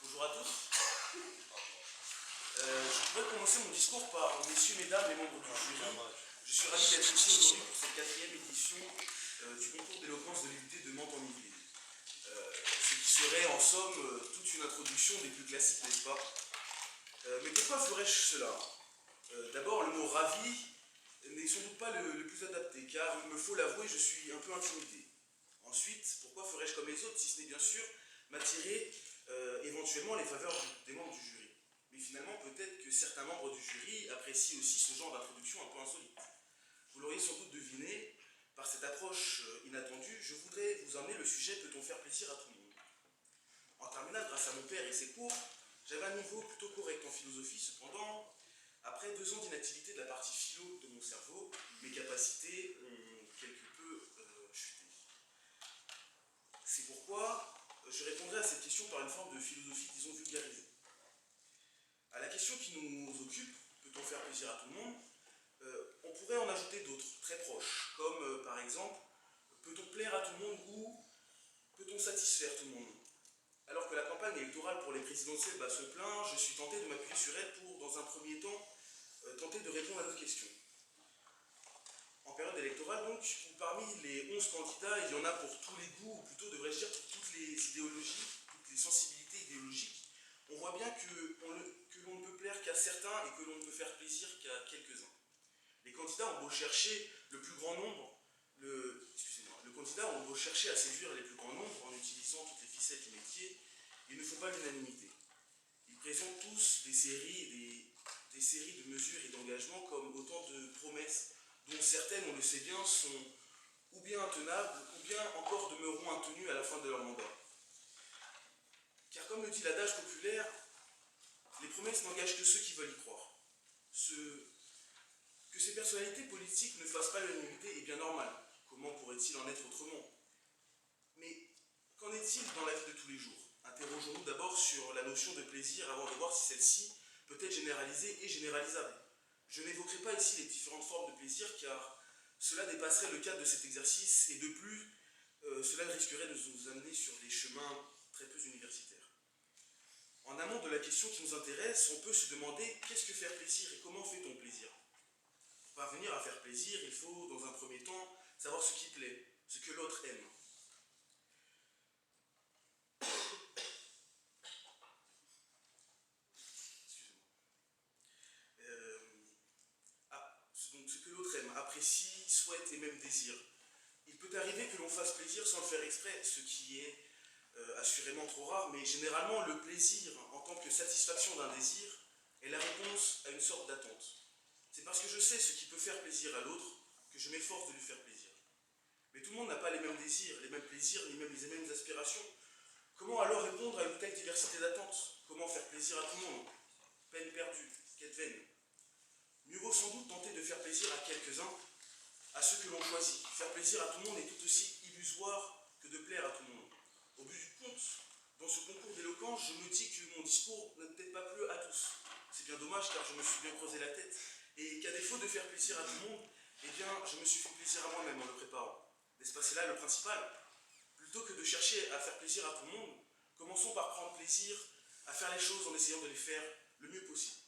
Bonjour à tous. Je pourrais commencer mon discours par messieurs, mesdames, les membres du jury. Je suis ravi d'être ici aujourd'hui pour cette 4e édition du concours d'éloquence de l'unité de Mantes-en-Yvelines. Ce qui serait en somme toute une introduction des plus classiques, n'est-ce pas? Mais pourquoi ferais-je cela? D'abord, le mot ravi n'est sans doute pas le plus adapté, car il me faut l'avouer, je suis un peu intimidé. Ensuite, pourquoi ferais-je comme les autres, si ce n'est bien sûr m'attirer éventuellement les faveurs des membres du jury? Mais finalement, peut-être que certains membres du jury apprécient aussi ce genre d'introduction un peu insolite. Vous l'auriez sans doute deviné, par cette approche inattendue, je voudrais vous emmener le sujet « Peut-on faire plaisir à tout le monde ?» En terminale, grâce à mon père et ses cours, j'avais un niveau plutôt correct en philosophie. Cependant, après 2 ans d'inactivité de la partie philo de mon cerveau, mes capacités ont quelque peu chuté. C'est pourquoi je répondrai à cette question par une forme de philosophie, disons, vulgarisée. À la question qui nous occupe, peut-on faire plaisir à tout le monde, on pourrait en ajouter d'autres, très proches, comme par exemple, peut-on plaire à tout le monde ou peut-on satisfaire tout le monde? Alors que la campagne électorale pour les présidentielles bat son plein, je suis tenté de m'appuyer sur elle pour, dans un premier temps, tenter de répondre à notre question. En période électorale, donc, où parmi les 11 candidats, il y en a pour tous les goûts, ou plutôt devrais-je dire pour toutes les idéologies, toutes les sensibilités idéologiques, on voit bien que l'on ne peut plaire qu'à certains et que l'on ne peut faire plaisir qu'à quelques-uns. Les candidats ont beau chercher le plus grand nombre, le candidat ont beau chercher à séduire les plus grands nombres en utilisant toutes les ficelles du métier, ils ne font pas l'unanimité. Ils présentent tous des séries de mesures et d'engagements comme autant de promesses dont certaines, on le sait bien, sont ou bien intenables, ou bien encore demeureront intenues à la fin de leur mandat. Car comme le dit l'adage populaire, les promesses n'engagent que ceux qui veulent y croire. Que ces personnalités politiques ne fassent pas l'unanimité est bien normal. Comment pourrait-il en être autrement? Mais qu'en est-il dans la vie de tous les jours? Interrogeons-nous d'abord sur la notion de plaisir avant de voir si celle-ci peut être généralisée et généralisable. Je n'évoquerai pas ici les différentes formes de plaisir car cela dépasserait le cadre de cet exercice et de plus, cela risquerait de nous amener sur des chemins très peu universitaires. En amont de la question qui nous intéresse, on peut se demander qu'est-ce que faire plaisir et comment fait-on plaisir? Pour parvenir à faire plaisir, il faut dans un premier temps savoir ce qui plaît, ce que l'autre aime. Donc ce que l'autre aime, apprécie, souhaite et même désire. Il peut arriver que l'on fasse plaisir sans le faire exprès, ce qui est assurément trop rare, mais généralement le plaisir en tant que satisfaction d'un désir est la réponse à une sorte d'attente. C'est parce que je sais ce qui peut faire plaisir à l'autre que je m'efforce de lui faire plaisir. Mais tout le monde n'a pas les mêmes désirs, les mêmes plaisirs, ni même les mêmes aspirations. Comment alors répondre à une telle diversité d'attentes? Comment faire plaisir à tout le monde? Peine perdue, quête vaine. Mieux vaut sans doute tenter de faire plaisir à quelques-uns, à ceux que l'on choisit. Faire plaisir à tout le monde est tout aussi illusoire que de plaire à tout le monde. Au bout du compte, dans ce concours d'éloquence, je me dis que mon discours n'a peut-être pas plu à tous. C'est bien dommage car je me suis bien creusé la tête et qu'à défaut de faire plaisir à tout le monde, eh bien, je me suis fait plaisir à moi-même en le préparant. N'est-ce pas, c'est là le principal? Plutôt que de chercher à faire plaisir à tout le monde, commençons par prendre plaisir à faire les choses en essayant de les faire le mieux possible.